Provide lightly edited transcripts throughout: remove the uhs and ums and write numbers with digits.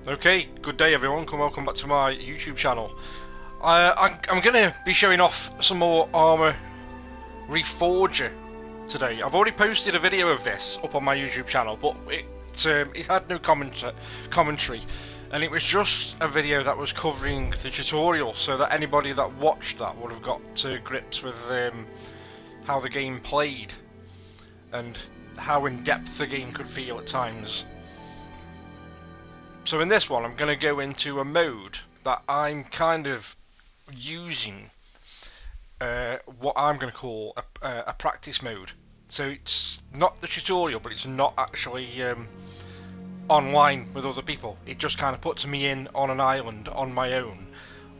Okay, good day everyone, welcome back to my YouTube channel. I'm going to be showing off some more Arma Reforger today. I've already posted a video of this up on my YouTube channel, but it had no commentary, and it was just a video that was covering the tutorial, so that anybody that watched that would have got to grips with how the game played and how in depth the game could feel at times. So in this one I'm going to go into a mode that I'm kind of using what I'm going to call a practice mode. So it's not the tutorial, but it's not actually online with other people. It just kind of puts me in on an island on my own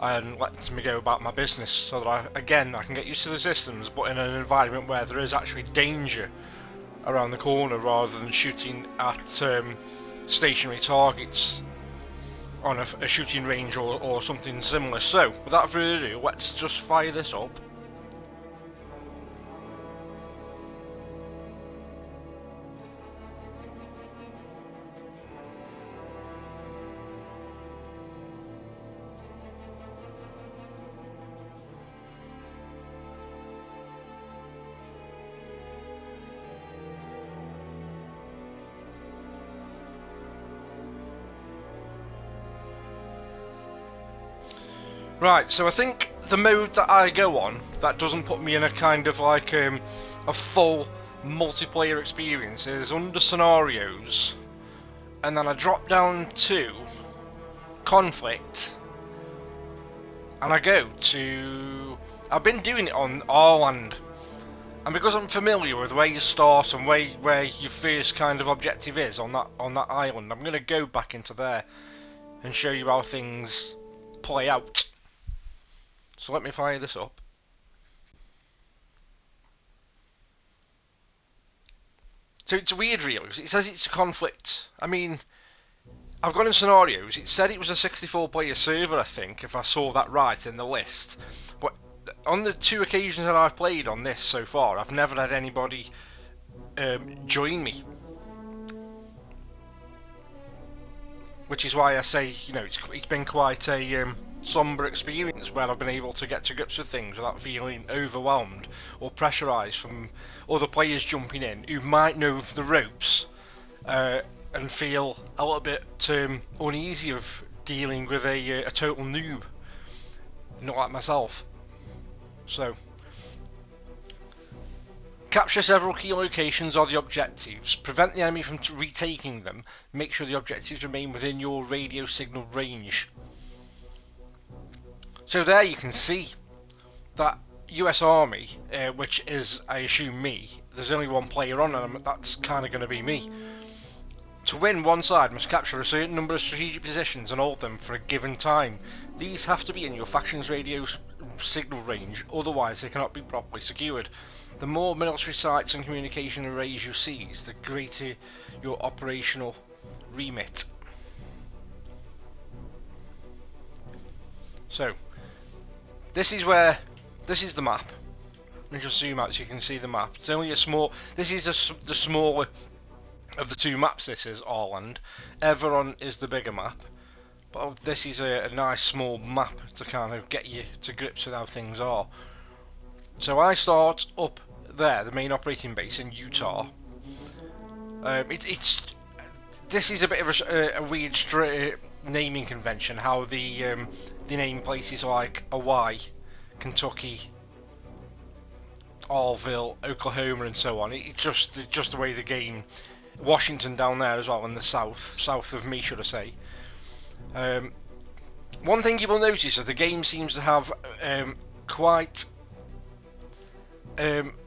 and lets me go about my business, so that I can get used to the systems, but in an environment where there is actually danger around the corner rather than shooting at stationary targets on a shooting range or something similar. So without further ado, let's just fire this up. Right, so I think the mode that I go on, that doesn't put me in a kind of like a full multiplayer experience, is under scenarios, and then I drop down to conflict, and I go to, I've been doing it on Arland, and because I'm familiar with where you start and where your first kind of objective is on that island, I'm going to go back into there and show you how things play out. So let me fire this up. So it's weird really, it says it's a conflict. I mean, I've gone in scenarios, it said it was a 64 player server, I think, if I saw that right in the list. But on the 2 occasions that I've played on this so far, I've never had anybody join me. Which is why I say, you know, it's been quite a somber experience where I've been able to get to grips with things without feeling overwhelmed or pressurised from other players jumping in who might know the ropes and feel a little bit uneasy of dealing with a total noob, not like myself. So, capture several key locations or the objectives, prevent the enemy from retaking them, make sure the objectives remain within your radio signal range. So there you can see that US Army, which is, I assume, me. There's only one player on, and that's kind of going to be me. To win, one side must capture a certain number of strategic positions and hold them for a given time. These have to be in your faction's radio signal range, otherwise they cannot be properly secured. The more military sites and communication arrays you seize, the greater your operational remit. So, this is the map. Let me just zoom out so you can see the map. It's only a small, this is the smaller of the 2 maps. This is Arland. Everon is the bigger map. But this is a nice small map to kind of get you to grips with how things are. So I start up there, the main operating base in Utah. This is a bit of a weird naming convention, how the name places like Hawaii, Kentucky, Orville, Oklahoma and so on. It's just the way the game. Washington down there as well in the south of me, should I say. One thing you will notice is the game seems to have quite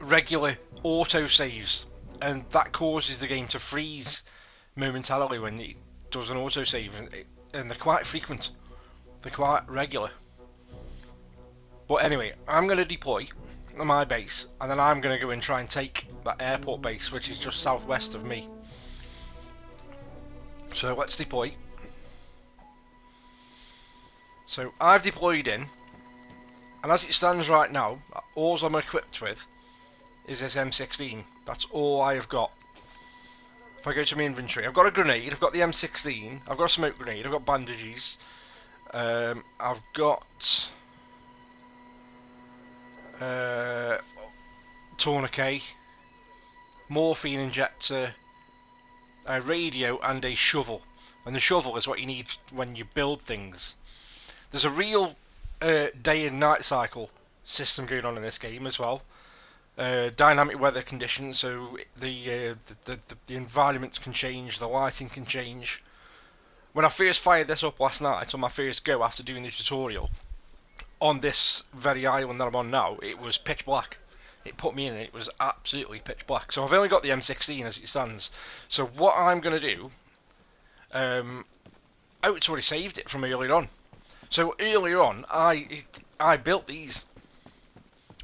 regular autosaves, and that causes the game to freeze momentarily when it does an autosave, and they're quite frequent, they're quite regular. But anyway, I'm going to deploy my base, and then I'm going to go and try and take that airport base, which is just southwest of me. So let's deploy. So I've deployed in, and as it stands right now, all I'm equipped with is this M16. That's all I have got. If I go to my inventory, I've got a grenade, I've got the M16, I've got a smoke grenade, I've got bandages, I've got tourniquet, morphine injector, a radio and a shovel. And the shovel is what you need when you build things. There's a real day and night cycle system going on in this game as well. Dynamic weather conditions, so the environments can change, the lighting can change. When I first fired this up last night on my first go after doing the tutorial, on this very island that I'm on now, it was pitch black. It put me in and it was absolutely pitch black. So I've only got the M16 as it stands. So what I'm going to do, oh, it's already saved it from earlier on. So earlier on, I built these.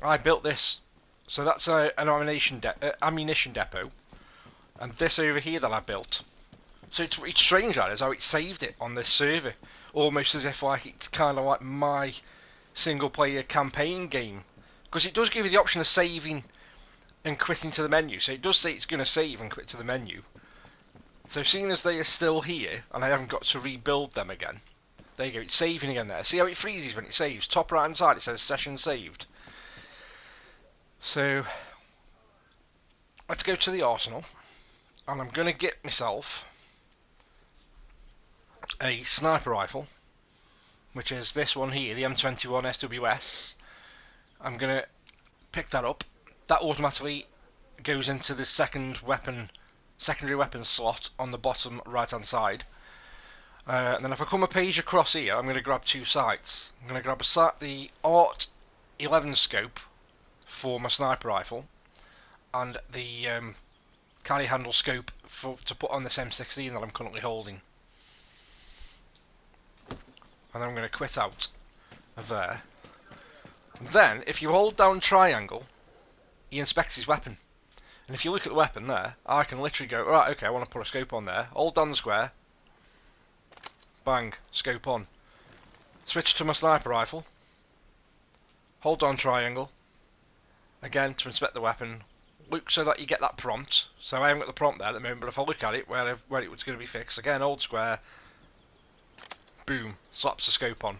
I built this. So that's an ammunition depot, and this over here that I built. So it's strange that is how it saved it on this server, almost as if like it's kind of like my single player campaign game, because it does give you the option of saving and quitting to the menu. So it does say it's going to save and quit to the menu. So seeing as they are still here and I haven't got to rebuild them again, there you go, it's saving again there. See how it freezes when it saves? Top right hand side it says session saved. So let's go to the arsenal, and I'm going to get myself a sniper rifle, which is this one here, the M21 SWS. I'm going to pick that up. That automatically goes into the secondary weapon slot on the bottom right hand side. And then if I come a page across here, I'm going to grab two sights. I'm going to grab the Art 11 scope for my sniper rifle, and the carry handle scope to put on this M16 that I'm currently holding. And then I'm going to quit out of there. And then, if you hold down triangle, he inspects his weapon. And if you look at the weapon there, I can literally go, right, okay, I want to put a scope on there. Hold down the square. Bang, scope on. Switch to my sniper rifle. Hold down triangle. Again, to inspect the weapon. Look so that you get that prompt. So I haven't got the prompt there at the moment, but if I look at it, where it was going to be fixed, again, hold square. Boom, slaps the scope on.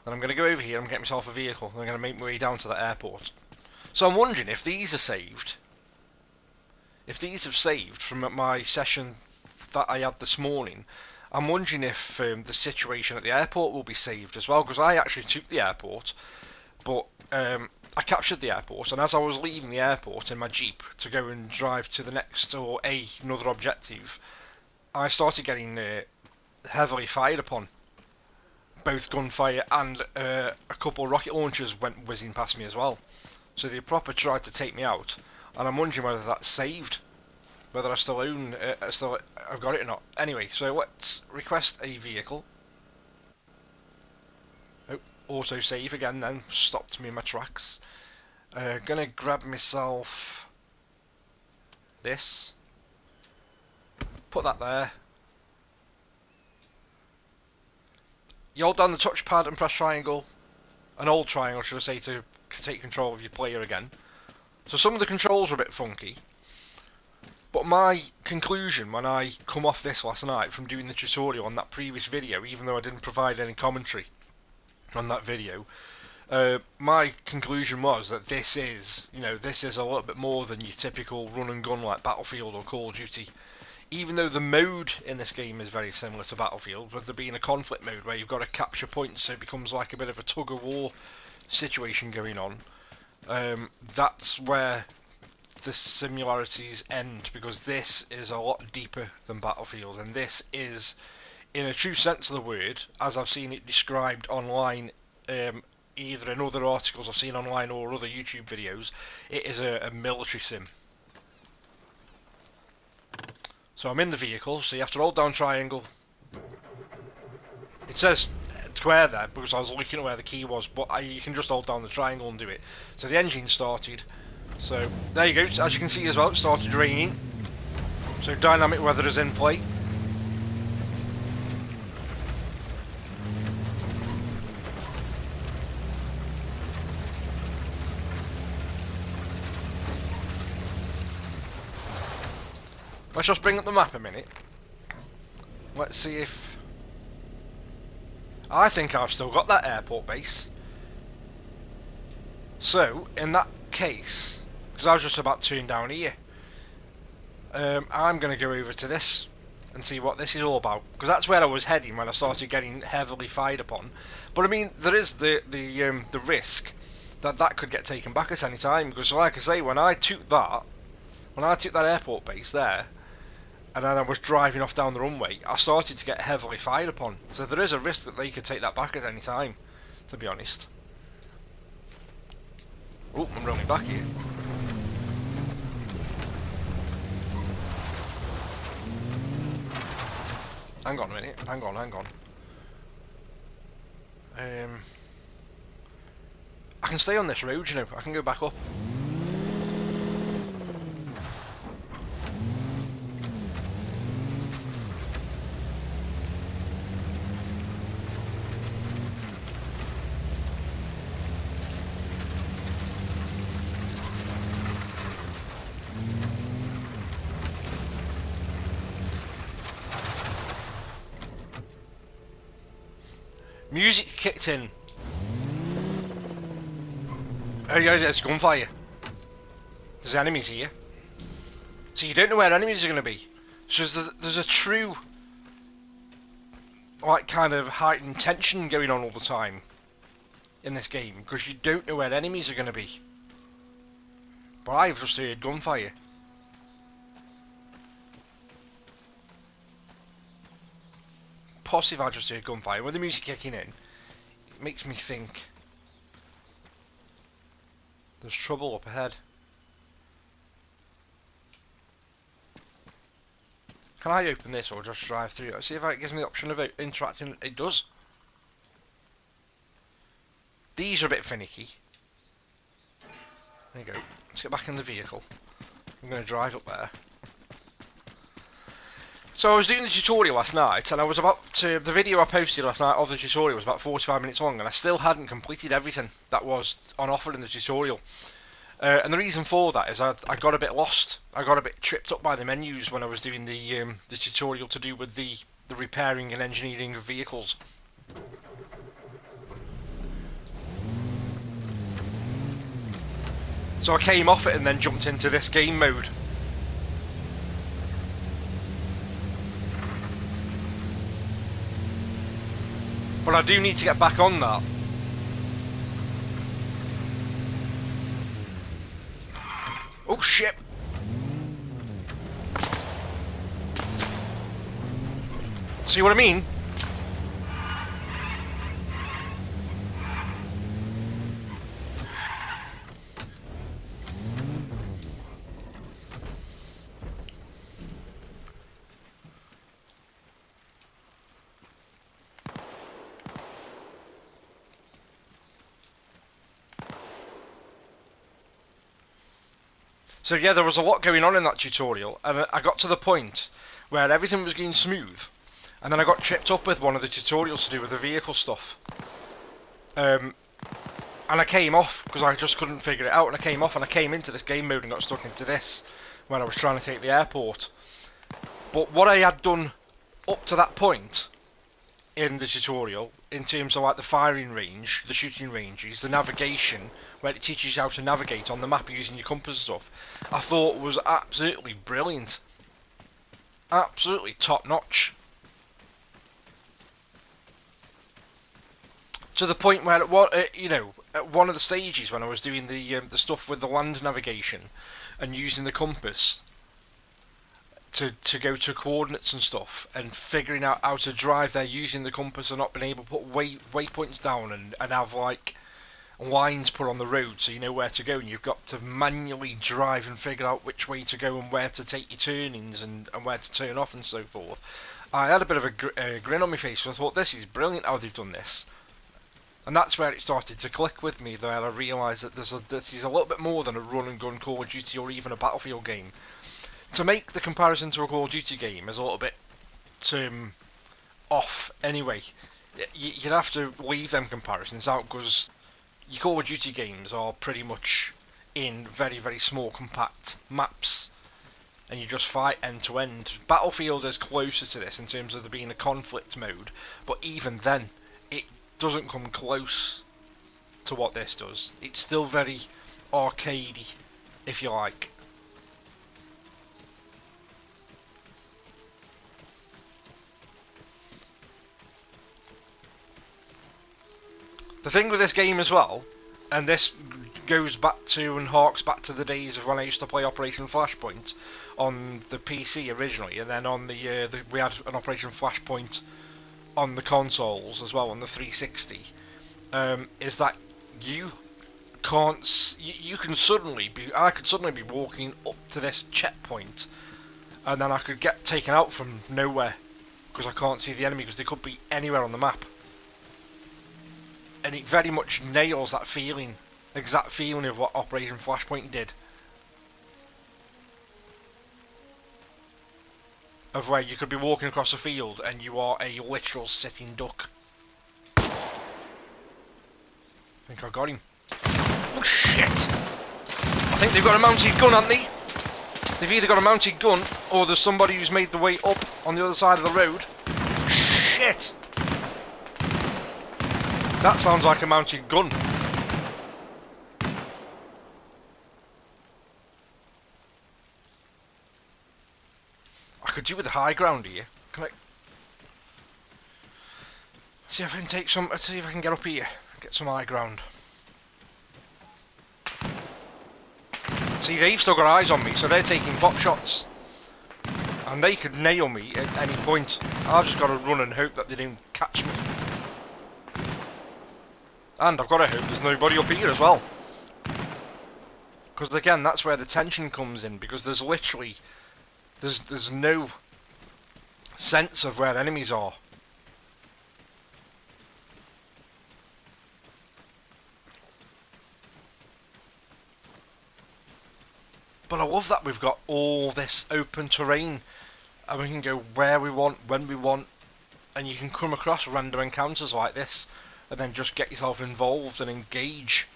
Then I'm going to go over here and get myself a vehicle. I'm going to make my way down to that airport. So I'm wondering if these are saved. If these have saved from my session that I had this morning, I'm wondering if the situation at the airport will be saved as well, because I actually took the airport, but I captured the airport, and as I was leaving the airport in my Jeep to go and drive to the next or another objective, I started getting heavily fired upon. Both gunfire and a couple of rocket launchers went whizzing past me as well. So they proper tried to take me out, and I'm wondering whether that's saved, whether I still own, I've got it or not. Anyway, so let's request a vehicle. Oh, auto save again. Then stopped me in my tracks. Gonna grab myself this. Put that there. You hold down the touchpad and press triangle, an old triangle should I say, to take control of your player again. So some of the controls are a bit funky, but my conclusion when I come off this last night from doing the tutorial on that previous video, even though I didn't provide any commentary on that video, my conclusion was that this is a little bit more than your typical run and gun like Battlefield or Call of Duty. Even though the mode in this game is very similar to Battlefield, with there being a conflict mode where you've got to capture points, so it becomes like a bit of a tug-of-war situation going on, that's where the similarities end, because this is a lot deeper than Battlefield, and this is, in a true sense of the word, as I've seen it described online, either in other articles I've seen online or other YouTube videos, it is a military sim. So I'm in the vehicle, so you have to hold down triangle. It says square there because I was looking at where the key was, but you can just hold down the triangle and do it. So the engine started. So there you go. As you can see as well, it started raining. So dynamic weather is in play. Let's just bring up the map a minute. Let's see if... I think I've still got that airport base. So, in that case, because I was just about to turn down here, I'm going to go over to this and see what this is all about, because that's where I was heading when I started getting heavily fired upon. But I mean, there is the risk that that could get taken back at any time, because like I say, when I took that airport base there, and then I was driving off down the runway, I started to get heavily fired upon. So there is a risk that they could take that back at any time, to be honest. Oh, I'm rolling back here. Hang on a minute, hang on. I can stay on this road, you know, I can go back up. Music kicked in. Oh yeah, there's gunfire. There's enemies here. So you don't know where enemies are going to be. So there's a true, like, kind of heightened tension going on all the time in this game, because you don't know where enemies are going to be. But I've just heard gunfire. Possibly I just heard gunfire. With the music kicking in, it makes me think there's trouble up ahead. Can I open this or just drive through it? See if it gives me the option of interacting. It does. These are a bit finicky. There you go. Let's get back in the vehicle. I'm going to drive up there. So I was doing the tutorial last night, and I was about to... The video I posted last night of the tutorial was about 45 minutes long, and I still hadn't completed everything that was on offer in the tutorial. And the reason for that is I got a bit lost. I got a bit tripped up by the menus when I was doing the tutorial to do with the repairing and engineering of vehicles. So I came off it and then jumped into this game mode. But I do need to get back on that. Oh shit! See what I mean? So yeah, there was a lot going on in that tutorial, and I got to the point where everything was going smooth, and then I got tripped up with one of the tutorials to do with the vehicle stuff. And I came off, because I just couldn't figure it out, and I came off and I came into this game mode and got stuck into this, when I was trying to take the airport. But what I had done up to that point in the tutorial, in terms of like the firing range, the shooting ranges, the navigation, where it teaches you how to navigate on the map using your compass and stuff, I thought was absolutely brilliant. Absolutely top notch. To the point where, you know, at one of the stages when I was doing the stuff with the land navigation and using the compass to go to coordinates and stuff, and figuring out how to drive there using the compass and not being able to put waypoints down and have like lines put on the road so you know where to go, and you've got to manually drive and figure out which way to go and where to take your turnings and where to turn off and so forth. I had a bit of a grin on my face, so I thought, this is brilliant how they've done this. And that's where it started to click with me, where I realised that this is a little bit more than a run and gun Call of Duty or even a Battlefield game. To make the comparison to a Call of Duty game is a little bit off anyway. You'd have to leave them comparisons out, because your Call of Duty games are pretty much in very, very small, compact maps. and you just fight end to end. Battlefield is closer to this in terms of there being a conflict mode, but even then, it doesn't come close to what this does. It's still very arcadey, if you like. The thing with this game as well, and this goes back to and harks back to the days of when I used to play Operation Flashpoint on the PC originally, and then on the we had an Operation Flashpoint on the consoles as well, on the 360. Is that you can't, you can suddenly be, I could suddenly be walking up to this checkpoint, and then I could get taken out from nowhere because I can't see the enemy, because they could be anywhere on the map. And it very much nails that feeling, exact feeling of what Operation Flashpoint did. Of where you could be walking across a field and you are a literal sitting duck. I think I got him. Oh shit! I think they've got a mounted gun, haven't they? They've either got a mounted gun or there's somebody who's made the way up on the other side of the road. Shit! That sounds like a mounted gun. I could do with the high ground here. Can I see if I can take some? Let's see if I can get up here, get some high ground. See, they've still got eyes on me, so they're taking pop shots, and they could nail me at any point. I've just got to run and hope that they don't catch me. And I've got to hope there's nobody up here as well. Because again, that's where the tension comes in, because there's literally, there's no sense of where enemies are. But I love that we've got all this open terrain, and we can go where we want, when we want, and you can come across random encounters like this, and then just get yourself involved and engage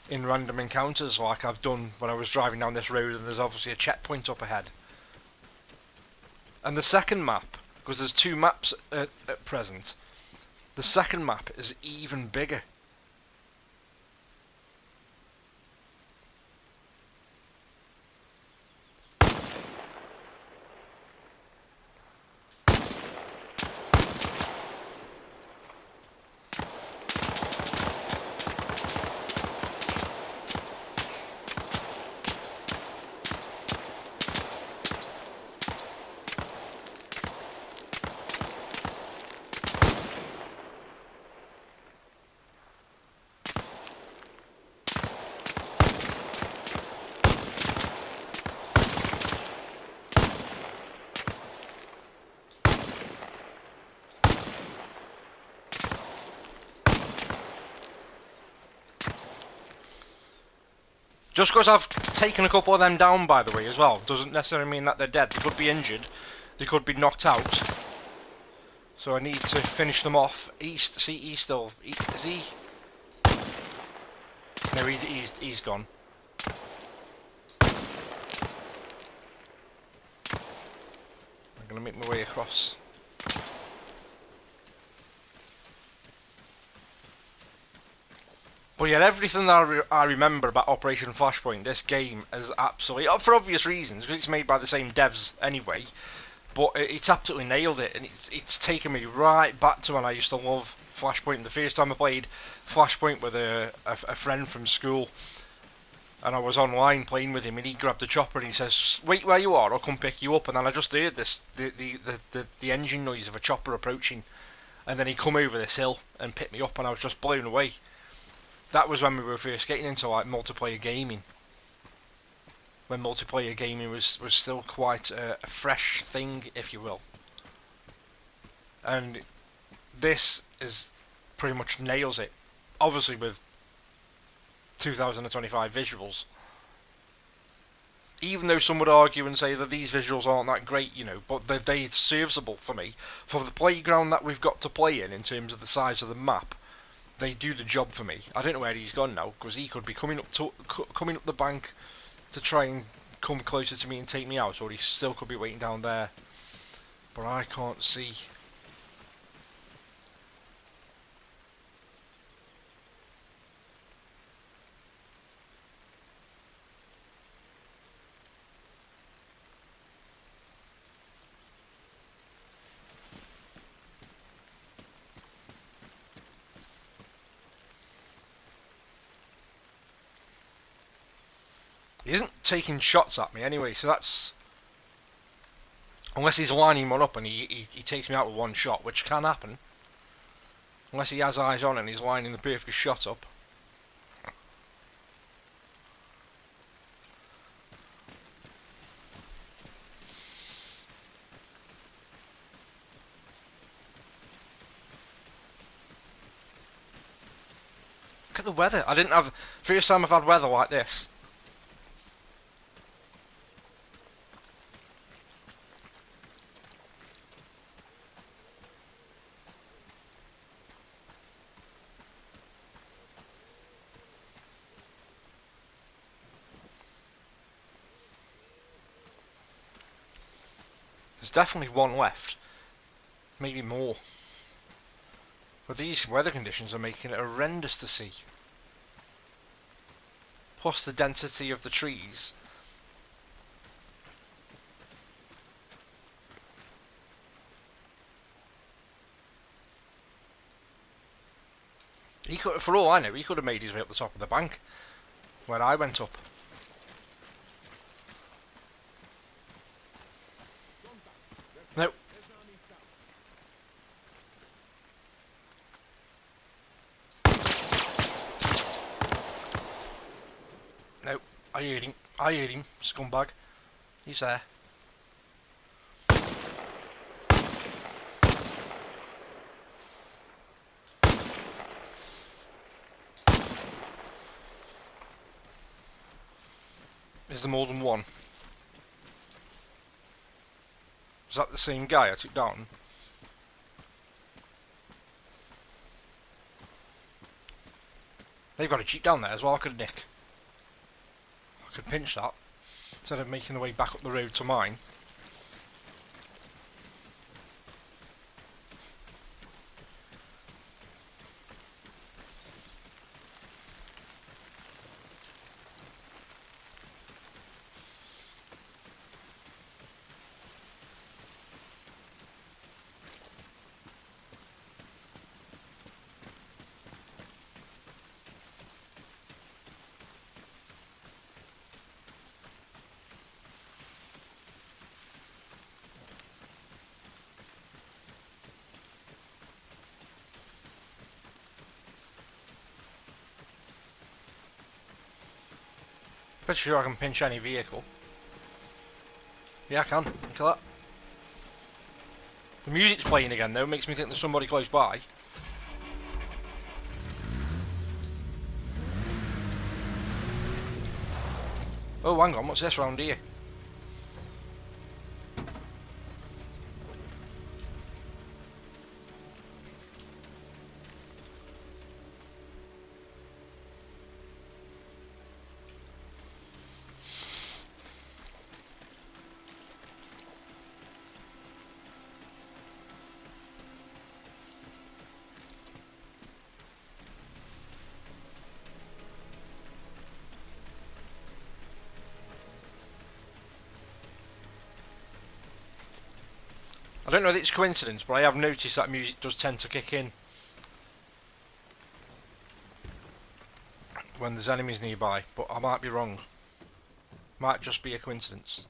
in random encounters like I've done when I was driving down this road, and there's obviously a checkpoint up ahead. And the second map, because there's two maps at present, the second map is even bigger. Just because I've taken a couple of them down, by the way, as well, doesn't necessarily mean that they're dead. They could be injured, they could be knocked out. So I need to finish them off. He's still, is he? No, he's gone. I'm gonna make my way across. But yeah, everything that I remember about Operation Flashpoint, this game is absolutely, for obvious reasons, because it's made by the same devs anyway, but it's absolutely nailed it, and it's taken me right back to when I used to love Flashpoint. The first time I played Flashpoint with a friend from school, and I was online playing with him, and he grabbed a chopper and he says, "Wait where you are, I'll come pick you up." And then I just heard the engine noise of a chopper approaching, and then he come over this hill and picked me up, and I was just blown away. That was when we were first getting into like multiplayer gaming. When multiplayer gaming was still quite a fresh thing, if you will. And this is pretty much nails it. Obviously with 2025 visuals. Even though some would argue and say that these visuals aren't that great, you know, but they're serviceable for me. For the playground that we've got to play in terms of the size of the map, they do the job for me. I don't know where he's gone now, because he could be coming up the bank to try and come closer to me and take me out, or he still could be waiting down there. But I can't see. He isn't taking shots at me anyway, so that's... Unless he's lining one up and he takes me out with one shot, which can happen. Unless he has eyes on and he's lining the perfect shot up. Look at the weather. I didn't have... First time I've had weather like this. There's definitely one left. Maybe more. But these weather conditions are making it horrendous to see. Plus the density of the trees. He could, for all I know, he could have made his way up the top of the bank where I went up. Nope. Nope. I heard him. I heard him, scumbag. He's there. Is there more than one? Is that the same guy I took down? They've got a jeep down there as well. I could nick. I could pinch that instead of making the way back up the road to mine. Pretty sure I can pinch any vehicle. Yeah, I can. Look at that. The music's playing again though, makes me think there's somebody close by. Oh, hang on, what's this round here? I don't know if it's coincidence, but I have noticed that music does tend to kick in when there's enemies nearby, but I might be wrong. Might just be a coincidence.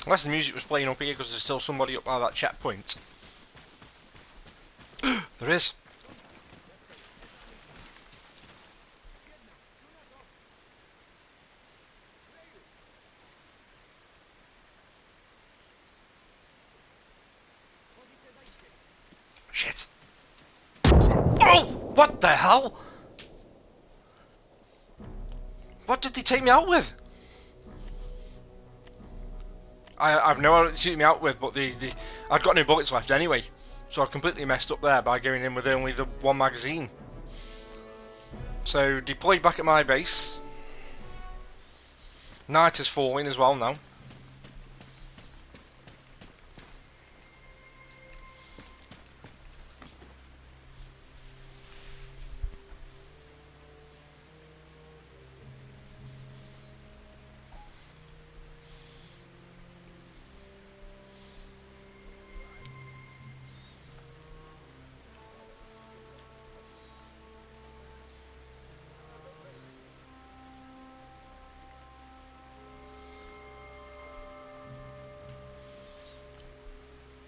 Unless the music was playing up here because there's still somebody up by that checkpoint. There is. 'Cause Shit. Oh! What the hell? What did they take me out with? I've no idea what they took me out with, but I'd got no bullets left anyway. So I completely messed up there by going in with only the one magazine. So deployed back at my base. Night is falling as well now.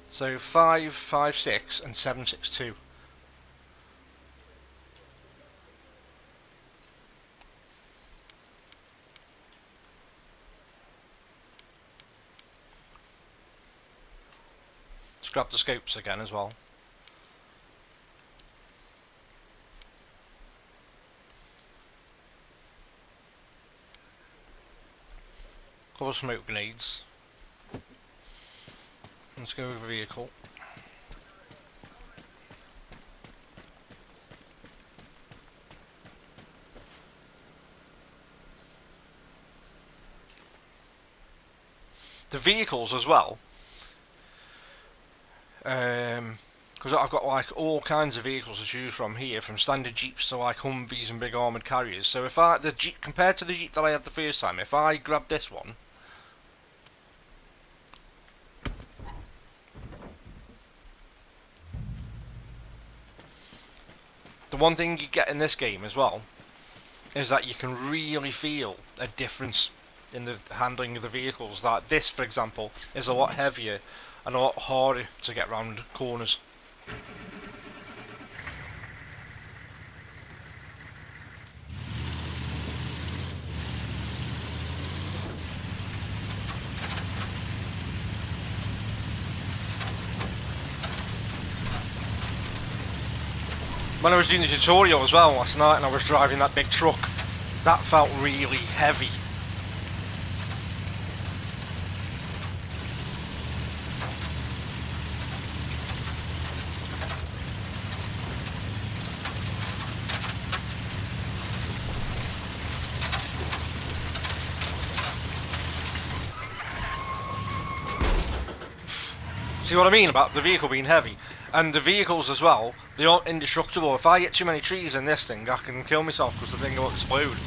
So 556 and 762. Let's grab the scopes again as well. Couple of smoke grenades. Let's go over vehicle. The vehicles as well. Because I've got like all kinds of vehicles to choose from here, from standard Jeeps to like Humvees and big armoured carriers. So if the Jeep, compared to the Jeep that I had the first time, if I grab this one, the one thing you get in this game as well is that you can really feel a difference in the handling of the vehicles. That this, for example, is a lot heavier and a lot harder to get round corners. When I was doing the tutorial as well last night and I was driving that big truck, that felt really heavy. See what I mean about the vehicle being heavy? And the vehicles as well, they aren't indestructible. If I get too many trees in this thing, I can kill myself because the thing will explode.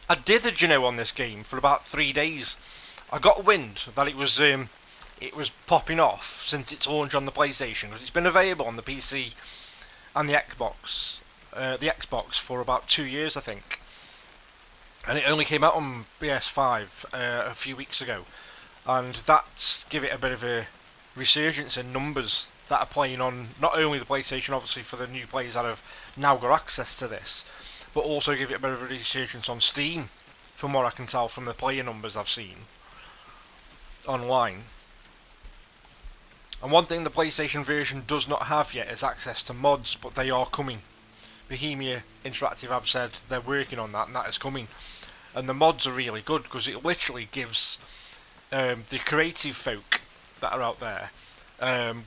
I did the Geno on this game for about 3 days. I got wind that it was popping off since its launch on the PlayStation, because it's been available on the PC and the Xbox for about 2 years, I think. And it only came out on PS5 a few weeks ago, and that's give it a bit of a resurgence in numbers that are playing on not only the PlayStation, obviously for the new players that have now got access to this, but also give it a bit of a resurgence on Steam, from what I can tell from the player numbers I've seen online. And one thing the PlayStation version does not have yet is access to mods, but they are coming. Bohemia Interactive have said they're working on that, and that is coming. And the mods are really good, because it literally gives the creative folk that are out there,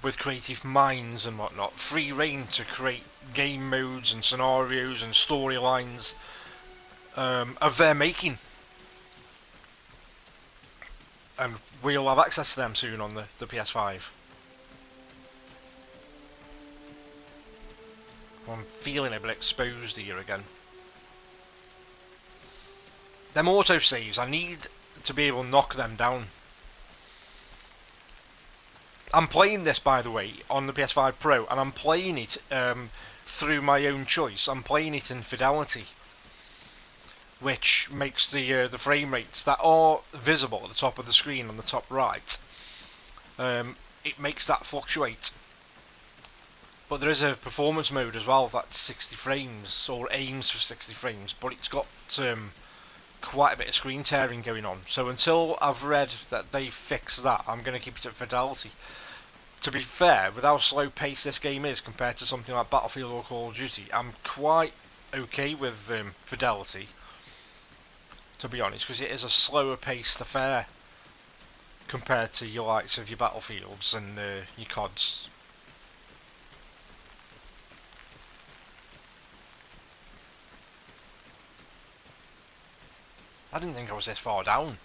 with creative minds and whatnot, free reign to create game modes and scenarios and storylines of their making. And we'll have access to them soon on the PS5. I'm feeling a bit exposed here again. Them autosaves, I need to be able to knock them down. I'm playing this, by the way, on the PS5 Pro, and I'm playing it through my own choice. I'm playing it in fidelity, which makes the frame rates that are visible at the top of the screen on the top right, it makes that fluctuate. But there is a performance mode as well that's 60 frames, or aims for 60 frames, but it's got quite a bit of screen tearing going on. So until I've read that they fix that, I'm going to keep it at fidelity. To be fair, with how slow paced this game is compared to something like Battlefield or Call of Duty, I'm quite okay with fidelity, to be honest, because it is a slower paced affair compared to your likes of your Battlefields and your CODs. I didn't think I was this far down.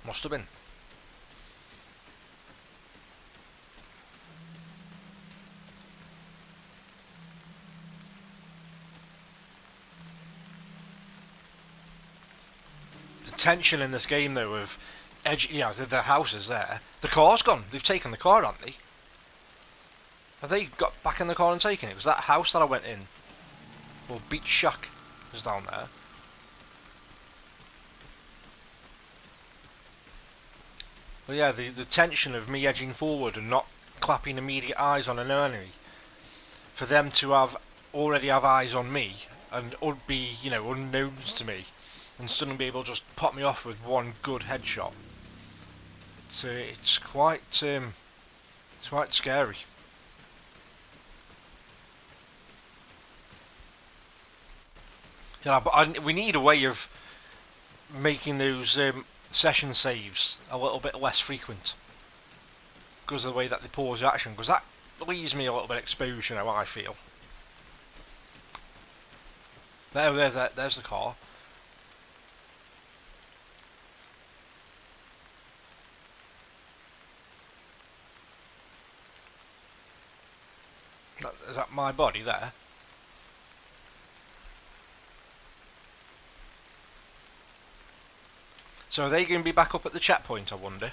Must have been. The tension in this game, though, of the house is there. The car's gone. They've taken the car, haven't they? Have they got back in the car and taken it? It was that house that I went in. Well, Beach Shack is down there. But yeah, the tension of me edging forward and not clapping immediate eyes on an enemy, for them to already have eyes on me and be, unknowns to me, and suddenly be able to just pop me off with one good headshot. It's quite scary. Yeah, but we need a way of making those session saves a little bit less frequent because of the way that they pause the action, because that leaves me a little bit exposed, I feel. There's the car. Is that my body there? So are they going to be back up at the checkpoint, I wonder?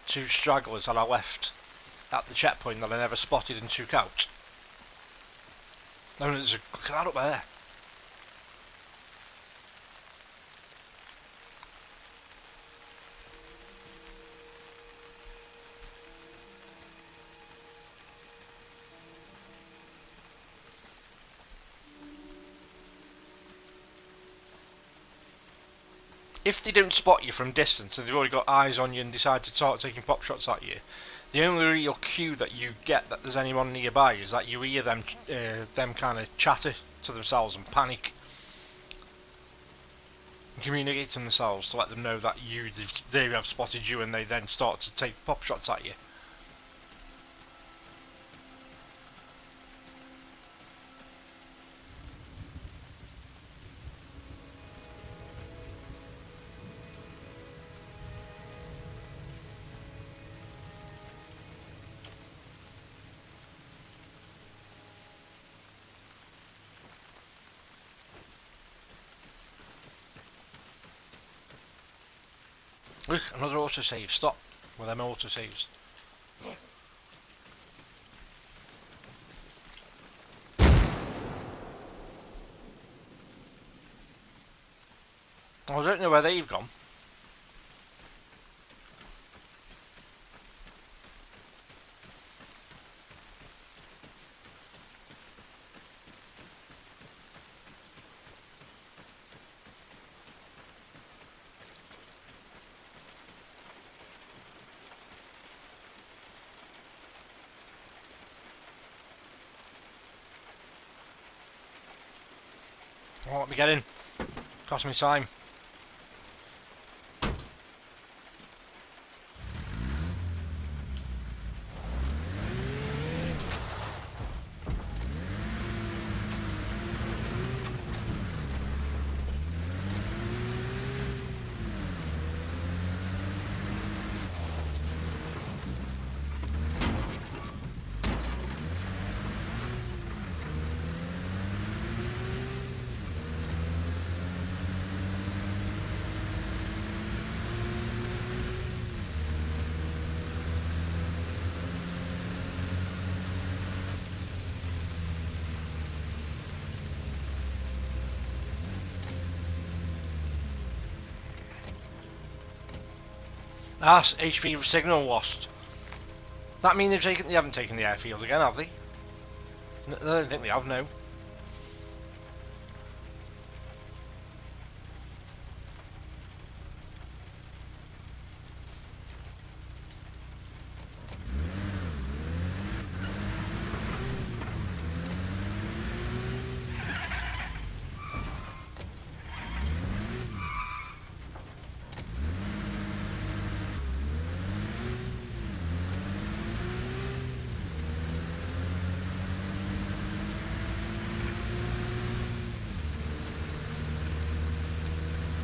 Two stragglers that I left at the checkpoint that I never spotted and took out. No, there's a car up there. If they don't spot you from distance and they've already got eyes on you and decide to start taking pop shots at you, the only real cue that you get that there's anyone nearby is that you hear them kind of chatter to themselves and panic, and communicate to themselves to let them know that they have spotted you, and they then start to take pop shots at you. Look, another autosave. Stop with them autosaves. I don't know where they've gone. Oh, let me get in. Cost me time. That's HP signal lost. That mean they haven't taken the airfield again, have they? I don't think they have, no.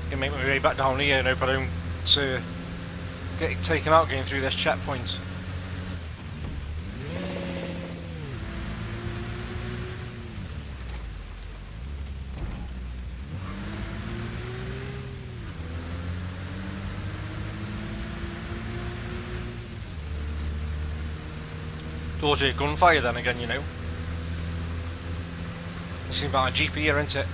Can make my way back down here, no problem to get it taken out going through this checkpoint. Dodgy gunfire then again, you know. This is about a Jeep here, isn't it?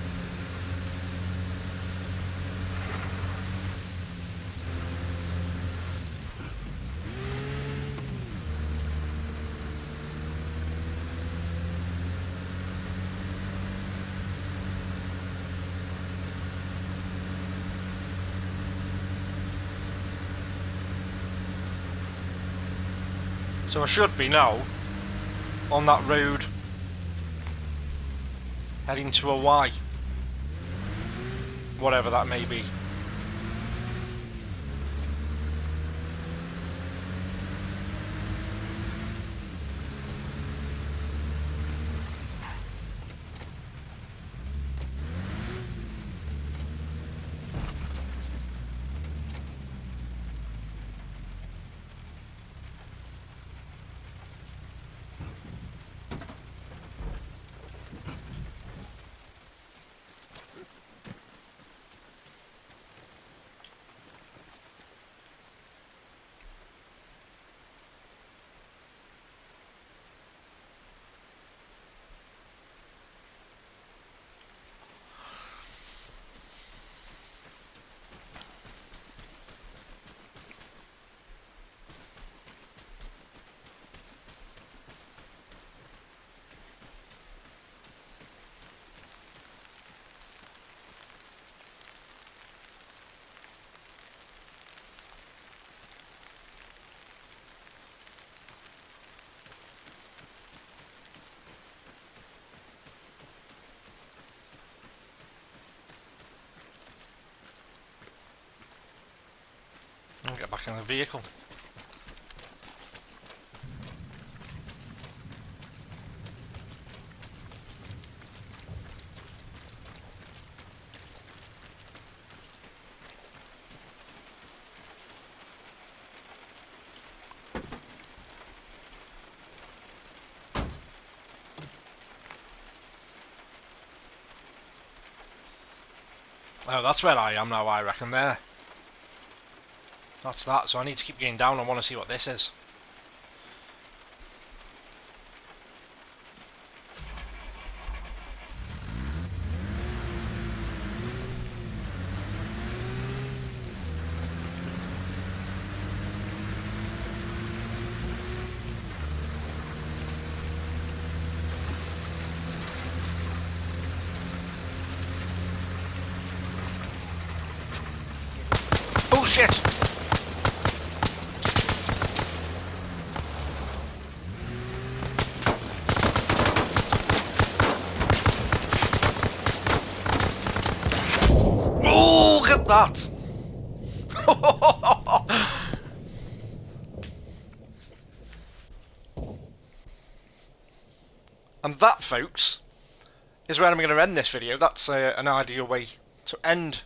So I should be now on that road heading to a Y, whatever that may be. I'll get back in the vehicle. Oh, that's where I am now, I reckon, there. That's that, so I need to keep going down. I want to see what this is. Oh shit! that? And that, folks, is where I'm going to end this video. That's an ideal way to end.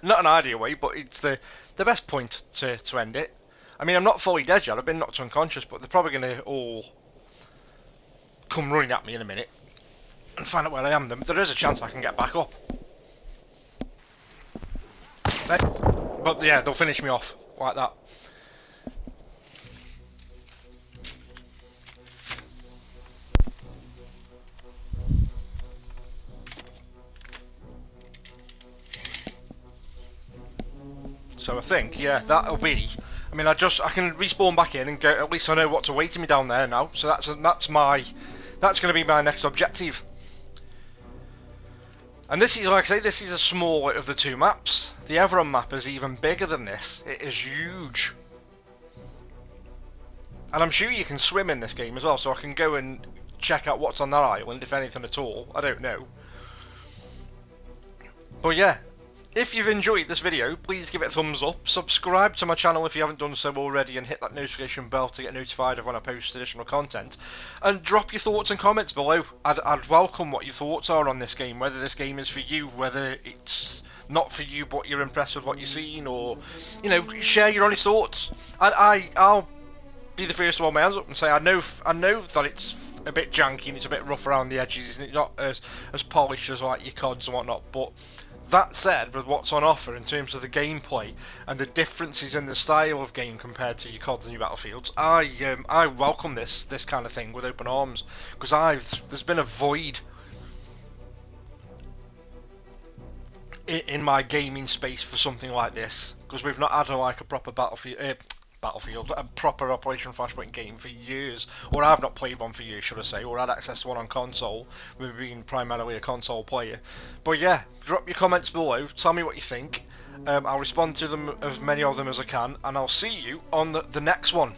Not an ideal way, but it's the best point to end it. I mean, I'm not fully dead yet. I've been knocked unconscious, but they're probably going to all come running at me in a minute and find out where I am. There is a chance I can get back up. But yeah, they'll finish me off like that. So I think, yeah, that'll be. I mean, I can respawn back in and go. At least I know what's awaiting me down there now. So that's going to be my next objective. And this is, like I say, this is a smaller of the two maps. The Everon map is even bigger than this. It is huge. And I'm sure you can swim in this game as well, so I can go and check out what's on that island, if anything at all. I don't know. But yeah, if you've enjoyed this video, please give it a thumbs up. Subscribe to my channel if you haven't done so already, and hit that notification bell to get notified of when I post additional content. And drop your thoughts and comments below. I'd welcome what your thoughts are on this game, whether this game is for you, whether it's not for you but you're impressed with what you've seen, or, you know, share your honest thoughts. I'll be the first to hold my hands up and say I know that it's a bit janky and it's a bit rough around the edges and it's not as polished as like your CODs and whatnot, but that said, with what's on offer in terms of the gameplay and the differences in the style of game compared to your CODs and your Battlefields, I welcome this kind of thing with open arms, because there's been a void in my gaming space for something like this, because we've not had a proper Battlefield, a proper Operation Flashpoint game for years, or I've not played one for years, should I say, or had access to one on console, with being primarily a console player. But yeah, drop your comments below, tell me what you think. I'll respond to them, as many of them as I can, and I'll see you on the next one.